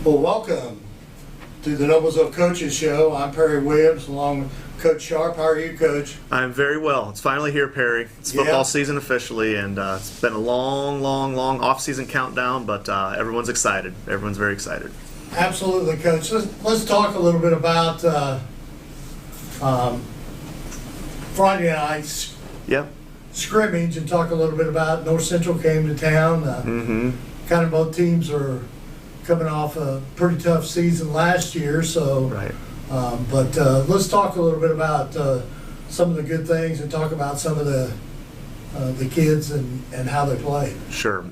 Well, welcome to the Noblesville Coaches Show. I'm Perry Williams along with Coach Sharpe. How are you, Coach? I'm very well. It's finally here, Perry. It's football season officially, and it's been a long off-season countdown, but everyone's excited. Everyone's very excited. Absolutely, Coach. Let's talk a little bit about Friday night's scrimmage and talk a little bit about North Central came to town. Kind of both teams are coming off a pretty tough season last year, so but let's talk a little bit about some of the good things and talk about some of the kids and how they play. Sure.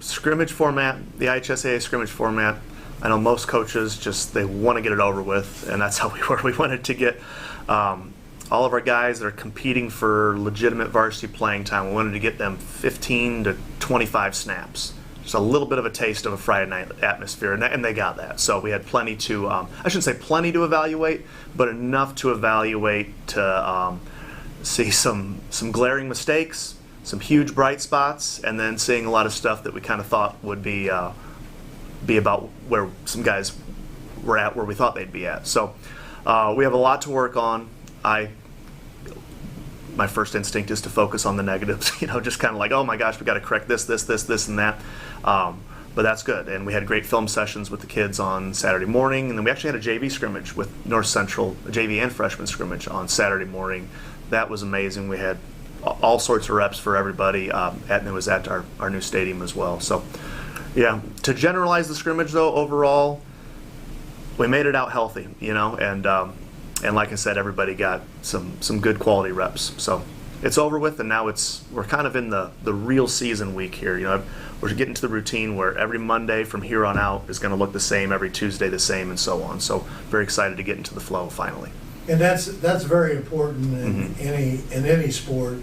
Scrimmage format, the IHSAA scrimmage format, I know most coaches they want to get it over with, and that's how we were. We wanted to get all of our guys that are competing for legitimate varsity playing time, we wanted to get them 15 to 25 snaps. Just a little bit of a taste of a Friday night atmosphere, and they got that. So we had plenty to, I shouldn't say plenty to evaluate, but enough to evaluate to see some glaring mistakes, some huge bright spots, and then seeing a lot of stuff that we kind of thought would be about where some guys were at, where we thought they'd be at. So we have a lot to work on. My first instinct is to focus on the negatives, just kind of like, oh my gosh, we got to correct this, and that. But that's good. And we had great film sessions with the kids on Saturday morning, and then we actually had a JV scrimmage with North Central, a JV and freshman scrimmage on Saturday morning. That was amazing. We had all sorts of reps for everybody, and it was at our new stadium as well. So, yeah, to generalize the scrimmage though, overall, we made it out healthy, and like I said, everybody got some good quality reps. So it's over with, and now we're kind of in the real season week here. We're getting to the routine where every Monday from here on out is going to look the same, every Tuesday the same, and so on. So very excited to get into the flow finally. And that's very important in any sport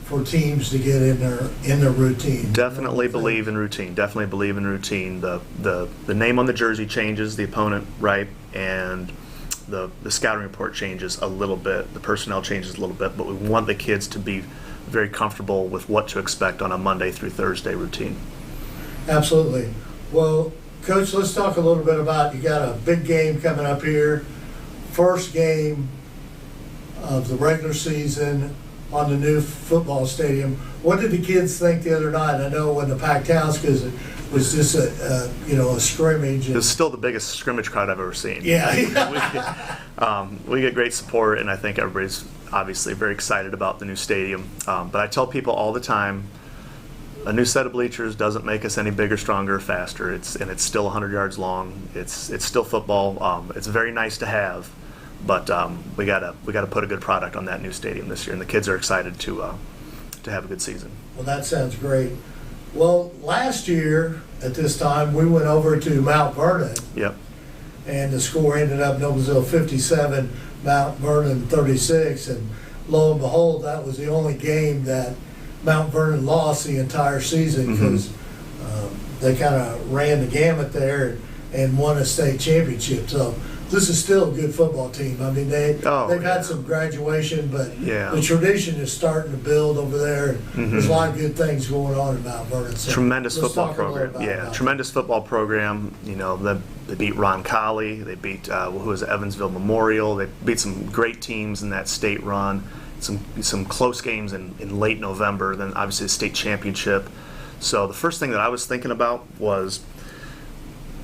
for teams to get in their routine. Definitely believe in routine. Definitely believe in routine. The name on the jersey changes, the opponent, right, and the scouting report changes a little bit, the personnel changes a little bit, but we want the kids to be very comfortable with what to expect on a Monday through Thursday routine. Absolutely. Well, Coach, let's talk a little bit about, you got a big game coming up here, first game of the regular season on the new football stadium. What did the kids think the other night? I know when the packed house, because it was just a scrimmage. It was still the biggest scrimmage crowd I've ever seen. Yeah. We get great support, and I think everybody's obviously very excited about the new stadium. But I tell people all the time, a new set of bleachers doesn't make us any bigger, stronger, or faster. It's still 100 yards long. It's still football. It's very nice to have, but we gotta put a good product on that new stadium this year, and the kids are excited to have a good season. Well, that sounds great. Well, last year at this time we went over to Mount Vernon. Yep. And the score ended up Noblesville 57, Mount Vernon 36, and lo and behold, that was the only game that Mount Vernon lost the entire season, because they kind of ran the gamut there and won a state championship. So this is still a good football team. I mean, they've had some graduation, but the tradition is starting to build over there. There's a lot of good things going on in Mount Vernon. So tremendous football program. Tremendous football program. They beat Ron Colley. They beat who was Evansville Memorial. They beat some great teams in that state run. Some close games in late November. Then obviously the state championship. So the first thing that I was thinking about was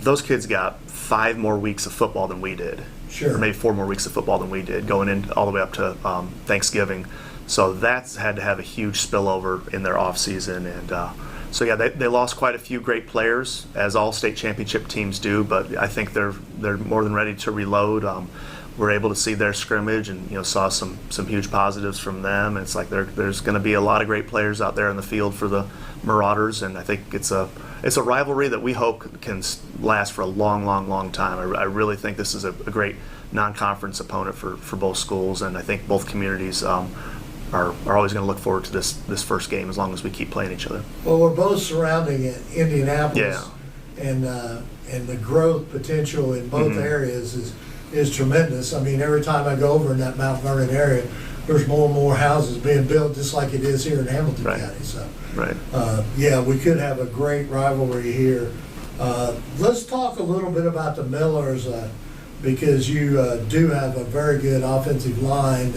those kids got 5 more weeks of football than we did. Sure. Or maybe 4 more weeks of football than we did, going in all the way up to Thanksgiving. So that's had to have a huge spillover in their off season, and they lost quite a few great players, as all state championship teams do. But I think they're more than ready to reload. We're able to see their scrimmage, and saw some huge positives from them. And it's like there's going to be a lot of great players out there in the field for the Marauders, and I think it's a rivalry that we hope can last for a long time. I really think this is a great non-conference opponent for both schools, and I think both communities are always going to look forward to this first game as long as we keep playing each other. Well, we're both surrounding Indianapolis, and the growth potential in both areas is tremendous. I mean, every time I go over in that Mount Vernon area, there's more and more houses being built, just like it is here in Hamilton County. So, we could have a great rivalry here Let's talk a little bit about the Millers, because you do have a very good offensive line.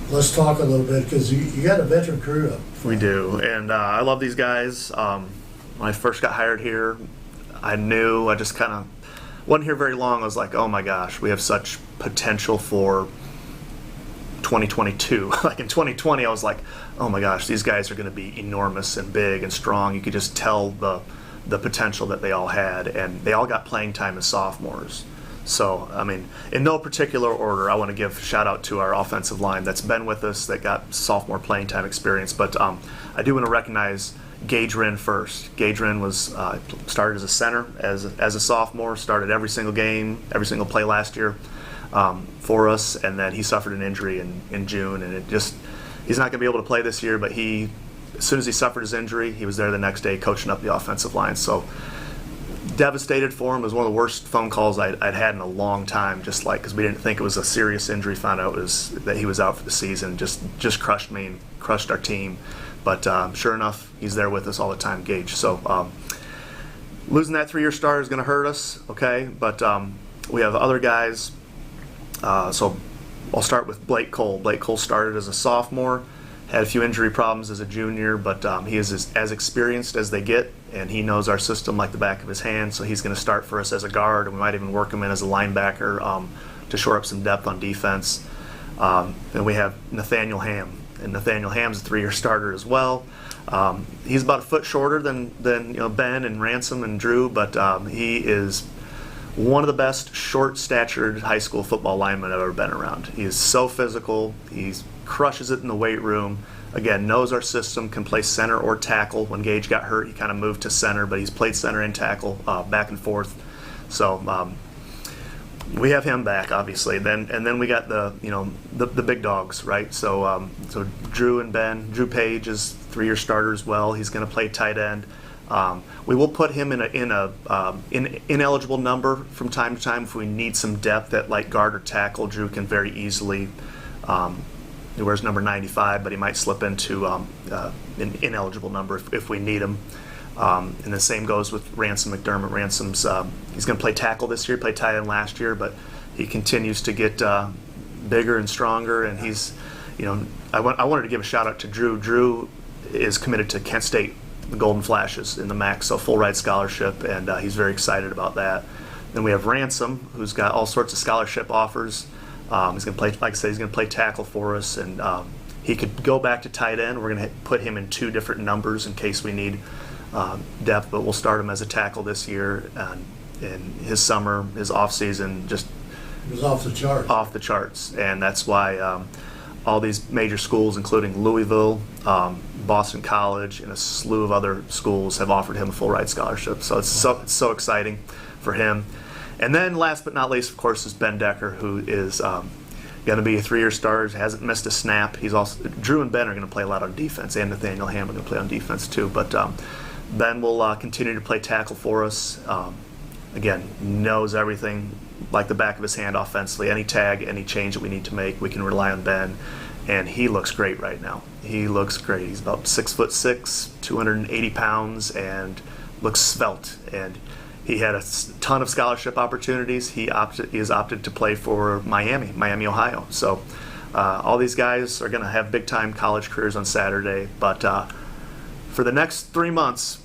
Let's talk a little bit, because you got a veteran crew up front. We do, and I love these guys. When I first got hired here, I just kind of wasn't here very long. I was like, oh my gosh, we have such potential for 2022. Like in 2020, I was like, oh my gosh, these guys are going to be enormous and big and strong. You could just tell the potential that they all had, and they all got playing time as sophomores. So, I mean, in no particular order, I want to give a shout out to our offensive line that's been with us, that got sophomore playing time experience. But I do want to recognize Gage Wren first. Gage Wren was started as a center as a sophomore, started every single game, every single play last year for us, and then he suffered an injury in June, and he's not going to be able to play this year, but as soon as he suffered his injury, he was there the next day coaching up the offensive line. So devastated for him. It was one of the worst phone calls I'd had in a long time, just like because we didn't think it was a serious injury, found out that he was out for the season. Just crushed me and crushed our team. But sure enough, he's there with us all the time, Gage. So losing that 3-year starter is going to hurt us, okay? But we have other guys. So I'll start with Blake Cole. Blake Cole started as a sophomore, had a few injury problems as a junior, but he is as experienced as they get, and he knows our system like the back of his hand, so he's going to start for us as a guard, and we might even work him in as a linebacker to shore up some depth on defense. And we have Nathaniel Ham, and Nathaniel Ham's a 3-year starter as well. He's about a foot shorter than Ben and Ransom and Drew, but he is one of the best short-statured high school football linemen I've ever been around. He is so physical. He crushes it in the weight room. Again, knows our system, can play center or tackle. When Gage got hurt, he kind of moved to center, but he's played center and tackle back and forth. So we have him back, obviously. Then we got the big dogs, right? So Drew and Ben. Drew Page is 3-year starter as well. He's going to play tight end. We will put him in an ineligible number from time to time if we need some depth at like guard or tackle. Drew can very easily. He wears number 95, but he might slip into an ineligible number if we need him. And the same goes with Ransom McDermott. Ransom's he's going to play tackle this year. He played tight end last year, but he continues to get bigger and stronger. And he's, I wanted to give a shout out to Drew. Drew is committed to Kent State, the Golden Flashes in the MAC, so full ride scholarship, and he's very excited about that. Then we have Ransom, who's got all sorts of scholarship offers. He's going to play, like I said, he's going to play tackle for us, and he could go back to tight end. We're going to put him in 2 different numbers in case we need depth, but we'll start him as a tackle this year. And his summer, his off season, just it was off the charts. Off the charts, and that's why all these major schools, including Louisville, Boston College, and a slew of other schools have offered him a full ride scholarship. So it's so exciting for him. And then last but not least, of course, is Ben Decker, who is going to be a 3-year starter, hasn't missed a snap. Drew and Ben are going to play a lot on defense, and Nathaniel Ham are going to play on defense too. But Ben will continue to play tackle for us. Again, knows everything like the back of his hand offensively. Any tag, any change that we need to make, we can rely on Ben. And he looks great right now. He looks great. He's about 6'6", 280 pounds, and looks svelte. And he had a ton of scholarship opportunities. He has opted to play for Miami, Ohio. So all these guys are going to have big-time college careers on Saturday. But for the next 3 months,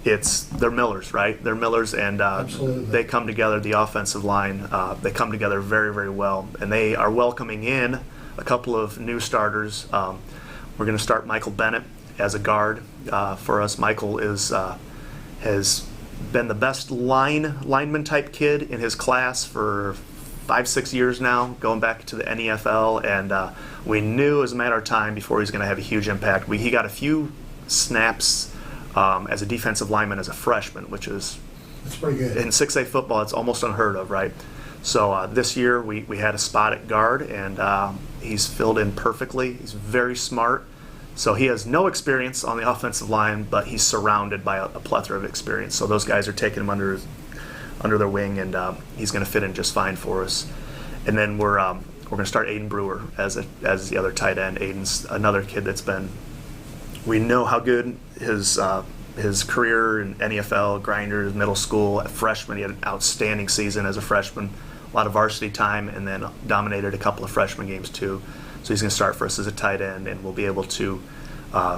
they're Millers, right? They're Millers, and they come together, the offensive line, they come together very, very well. And they are welcoming in a couple of new starters. We're going to start Michael Bennett as a guard for us. Michael has been the best lineman type kid in his class for 5-6 years now, going back to the NEFL, and we knew as a matter of time before he was going to have a huge impact. He got a few snaps as a defensive lineman as a freshman, which is that's pretty good. In 6A football, it's almost unheard of, right? So this year we had a spot at guard, and he's filled in perfectly. He's very smart. So he has no experience on the offensive line, but he's surrounded by a plethora of experience. So those guys are taking him under their wing, and he's going to fit in just fine for us. And then we're going to start Aiden Brewer as the other tight end. Aiden's another kid we know how good his his career in NFL, Grinders, middle school, freshman. He had an outstanding season as a freshman, a lot of varsity time, and then dominated a couple of freshman games too. So he's going to start for us as a tight end, and we'll be able to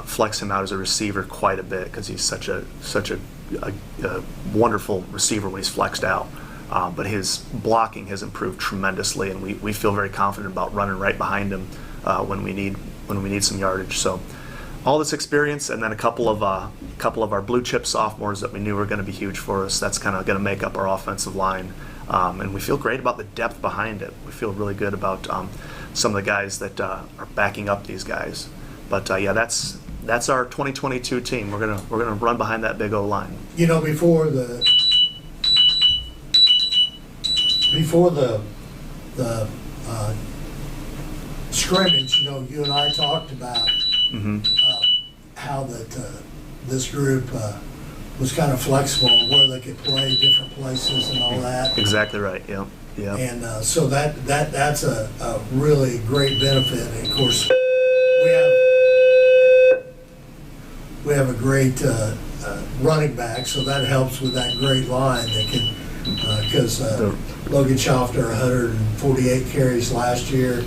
flex him out as a receiver quite a bit because he's such a wonderful receiver when he's flexed out. But his blocking has improved tremendously, and we feel very confident about running right behind him when we need some yardage. So all this experience, and then a couple of our blue chip sophomores that we knew were going to be huge for us. That's kind of going to make up our offensive line, and we feel great about the depth behind it. We feel really good about some of the guys that are backing up these guys. But yeah, that's our 2022 team. We're gonna run behind that big O line. You know, before the scrimmage, you know, you and I talked about how that this group was kind of flexible, where they could play different places and all that. Exactly right. Yep. Yeah. And so that's a really great benefit. And of course, we have a great running back, so that helps with that great line. They can because Logan Schofter 148 carries last year,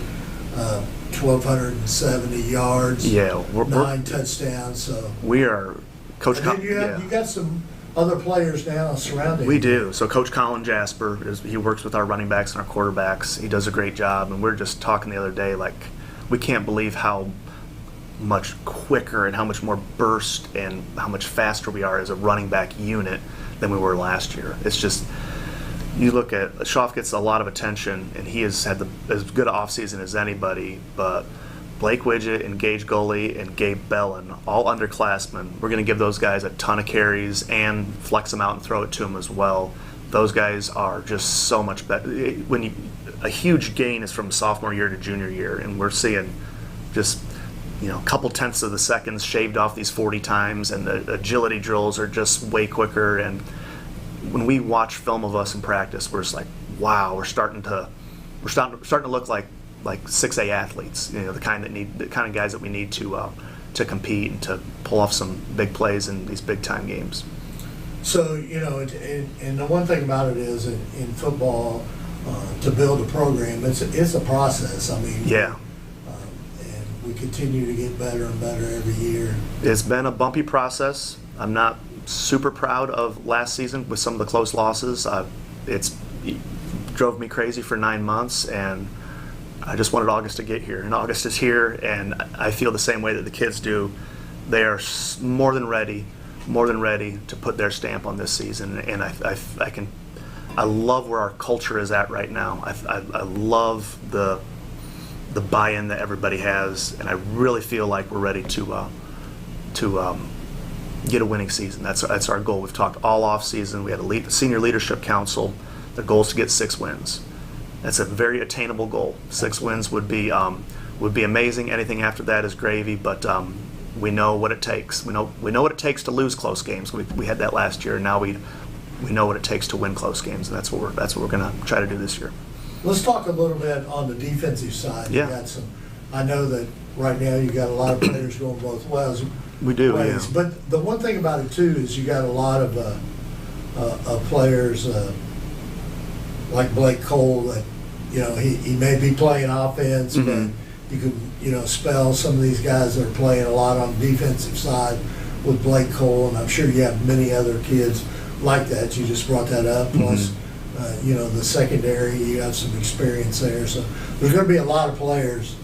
1,270 yards, yeah, 9 touchdowns. So we are Coach. You got some other players now surrounding. We do. So Coach Colin Jasper he works with our running backs and our quarterbacks. He does a great job, and we're just talking the other day, like, we can't believe how much quicker and how much more burst and how much faster we are as a running back unit than we were last year. It's just, you look at, Schaaf gets a lot of attention, and he has had as good an offseason as anybody, but Blake Widget and Gage Gully and Gabe Bellin, all underclassmen, we're going to give those guys a ton of carries and flex them out and throw it to them as well. Those guys are just so much better. A huge gain is from sophomore year to junior year, and we're seeing just, you know, a couple tenths of the seconds shaved off these 40 times, and the agility drills are just way quicker. And when we watch film of us in practice, we're just like, wow, we're starting to look like 6A athletes. You know, the kind of guys that we need to compete and to pull off some big plays in these big time games. So, you know, and the one thing about it is in football, to build a program, it's a process. I mean, yeah. We continue to get better and better every year. It's been a bumpy process. I'm not super proud of last season with some of the close losses. It drove me crazy for 9 months, and I just wanted August to get here. And August is here, and I feel the same way that the kids do. They are more than ready to put their stamp on this season. And I love where our culture is at right now. I love the buy-in that everybody has, and I really feel like we're ready to get a winning season. That's our goal. We've talked all off season. We had a senior leadership council. The goal is to get 6 wins. That's a very attainable goal. 6 wins would be amazing. Anything after that is gravy, but we know what it takes. We know what it takes to lose close games. We had that last year, and now we know what it takes to win close games, and that's what we're going to try to do this year. Let's talk a little bit on the defensive side. Yeah. You got I know that right now you got a lot of players going both ways. We do, yeah. But the one thing about it too is you got a lot of players like Blake Cole that, you know, he may be playing offense, but you can, you know, spell some of these guys that are playing a lot on the defensive side with Blake Cole, and I'm sure you have many other kids like that. You just brought that up. Plus, you know, the secondary, you have some experience there. So there's going to be a lot of players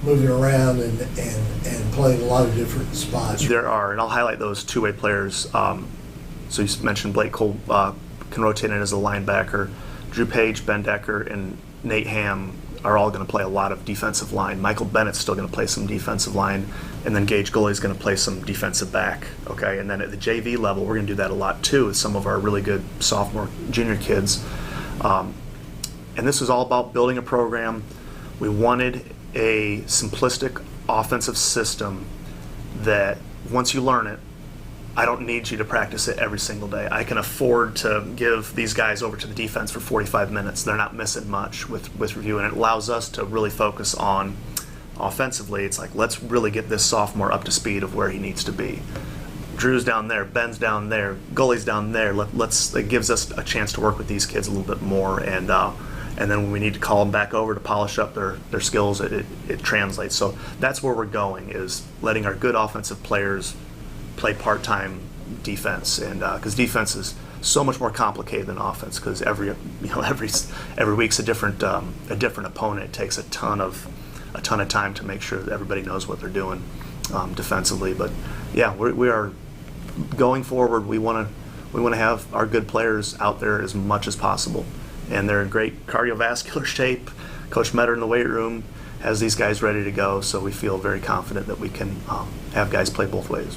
moving around and playing a lot of different spots. There are, and I'll highlight those two-way players. So you mentioned Blake Cole can rotate in as a linebacker. Drew Page, Ben Decker, and Nate Ham are all going to play a lot of defensive line. Michael Bennett's still going to play some defensive line, and then Gage Gully's going to play some defensive back. Okay, and then at the JV level, we're going to do that a lot too with some of our really good sophomore, junior kids. And this is all about building a program. We wanted a simplistic offensive system that once you learn it, I don't need you to practice it every single day. I can afford to give these guys over to the defense for 45 minutes. They're not missing much with review, and it allows us to really focus on offensively. It's like, let's really get this sophomore up to speed of where he needs to be. Drew's down there, Ben's down there, goalie's down there. It gives us a chance to work with these kids a little bit more, and then when we need to call them back over to polish up their skills, it translates. So that's where we're going, is letting our good offensive players play part-time defense, and because defense is so much more complicated than offense, because every week's a different opponent. It takes a ton of time to make sure that everybody knows what they're doing defensively. But yeah, we are going forward. We want to have our good players out there as much as possible, and they're in great cardiovascular shape. Coach Metter in the weight room has these guys ready to go, so we feel very confident that we can have guys play both ways.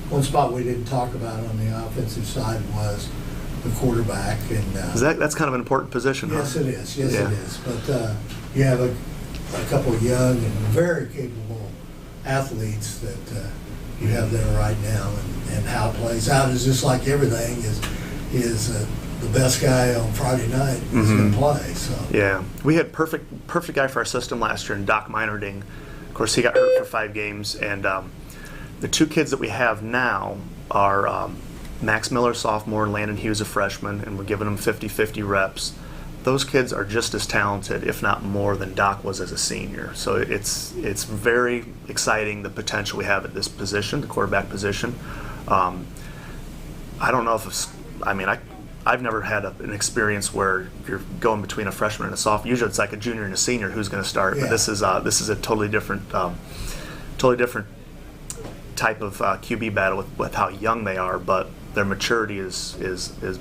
One spot we didn't talk about on the offensive side was the quarterback, and that's kind of an important position. Yes, huh? it is. Yes, Yeah. it is. But you have a couple of young and very capable athletes that you have there right now, and how it plays out is just like everything is the best guy on Friday night is going to play. So Yeah, we had perfect guy for our system last year, in Doc Meinerding. Of course, he got hurt for 5 games, and the 2 kids that we have now are Max Miller, sophomore, and Landon Hughes, a freshman, and we're giving them 50-50 reps. Those kids are just as talented, if not more, than Doc was as a senior. So it's very exciting, the potential we have at this position, the quarterback position. I don't know if I've never had an experience where you're going between a freshman and a sophomore. Usually it's like a junior and a senior who's going to start, Yeah. but this is a totally different type of QB battle with how young they are, but their maturity is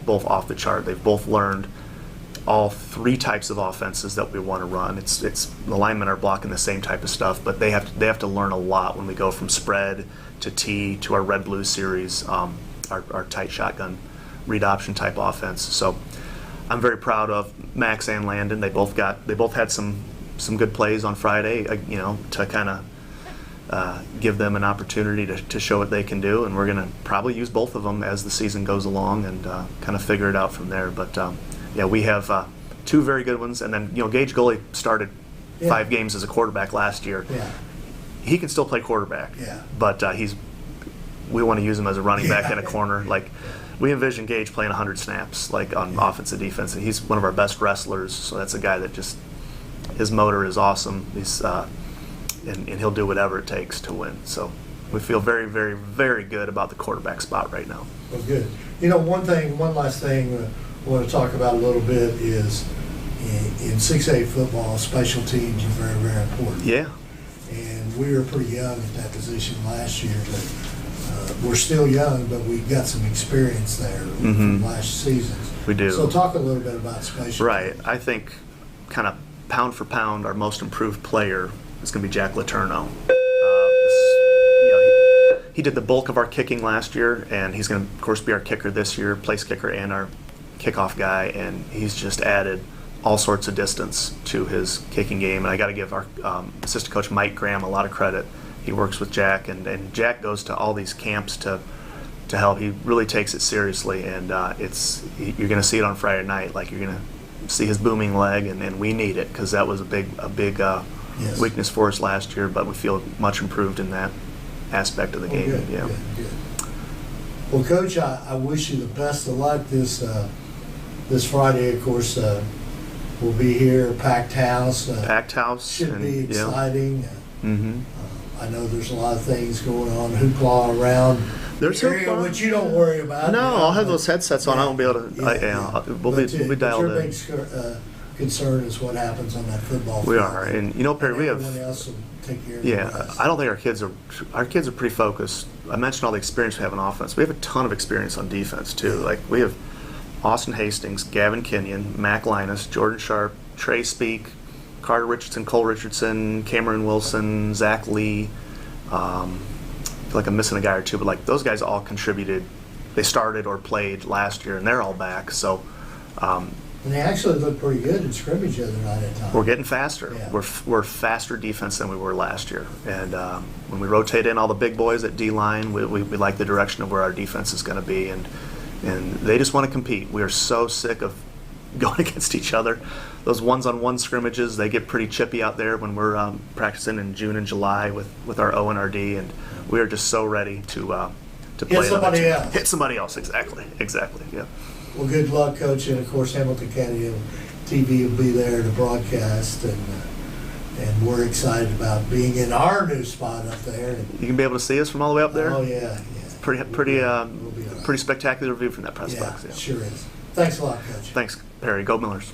both off the chart. They've both learned all 3 types of offenses that we want to run. It's the linemen are blocking the same type of stuff, but they have to learn a lot when we go from spread to T to our red-blue series, our tight shotgun read option type offense. So I'm very proud of Max and Landon. They both had some good plays on Friday, to kind of give them an opportunity to show what they can do, and we're going to probably use both of them as the season goes along and kind of figure it out from there. But yeah, we have 2 very good ones, and then Gage Goalie started 5 games as a quarterback last year. yeah, He can still play quarterback, Yeah. but we want to use him as a running back in a corner. Like, we envision Gage playing 100 snaps, like on offense and defense, and he's one of our best wrestlers. So that's a guy that just, his motor is awesome. He's and he'll do whatever it takes to win. So we feel very, very, very good about the quarterback spot right now. well, good. One last thing I want to talk about a little bit is in 6A football, special teams are very, very important. Yeah. And we were pretty young at that position last year, but we're still young, but we got some experience there from last season. We do. So talk a little bit about special Right. teams. I think kind of pound for pound, our most improved player is going to be Jack Letourneau. He did the bulk of our kicking last year, and he's going to, of course, be our kicker this year, place kicker and our kickoff guy, and he's just added all sorts of distance to his kicking game. And I got to give our assistant coach Mike Graham a lot of credit. He works with Jack, and Jack goes to all these camps to help. He really takes it seriously, and you're going to see it on Friday night. Like, you're going to see his booming leg, and we need it, because that was a big Yes. weakness for us last year, but we feel much improved in that aspect of the game. Good, Yeah. good. Well, Coach, I wish you the best of luck this Friday. Of course, we'll be here, packed house. Packed house. Should be Yeah. exciting. Mm-hmm. I know there's a lot of things going on, hoopla around There's the area, hoopla. which you don't worry about. No, you know, I'll have but- those headsets on. I won't be able to. We'll be dialed your in. big concern is what happens on that football field. We are, and Perry, we have. Everyone else will take care of Yeah, the rest. I don't think our kids are pretty focused. I mentioned all the experience we have on offense. We have a ton of experience on defense too. Like, we have Austin Hastings, Gavin Kenyon, Mac Linus, Jordan Sharpe, Trey Speak, Carter Richardson, Cole Richardson, Cameron Wilson, Zach Lee. I feel like I'm missing a guy or two, but like, those guys all contributed. They started or played last year, and they're all back. So And they actually look pretty good in scrimmage the other night at times. we're getting faster. Yeah. We're faster defense than we were last year. And when we rotate in all the big boys at D-line, we like the direction of where our defense is going to be. And they just want to compete. We are so sick of going against each other. Those ones-on-one scrimmages, they get pretty chippy out there when we're practicing in June and July with our O and our D. And we are just so ready to to play. Hit somebody another team. else. Hit somebody else. Exactly. Yeah. Well, good luck, Coach, and of course Hamilton County TV will be there to broadcast, and we're excited about being in our new spot up there. You can be able to see us from all the way up there. Oh yeah. Pretty We'll be all right. pretty spectacular view from that press Yeah, box. it sure is. Thanks a lot, Coach. Thanks, Perry. Go Millers.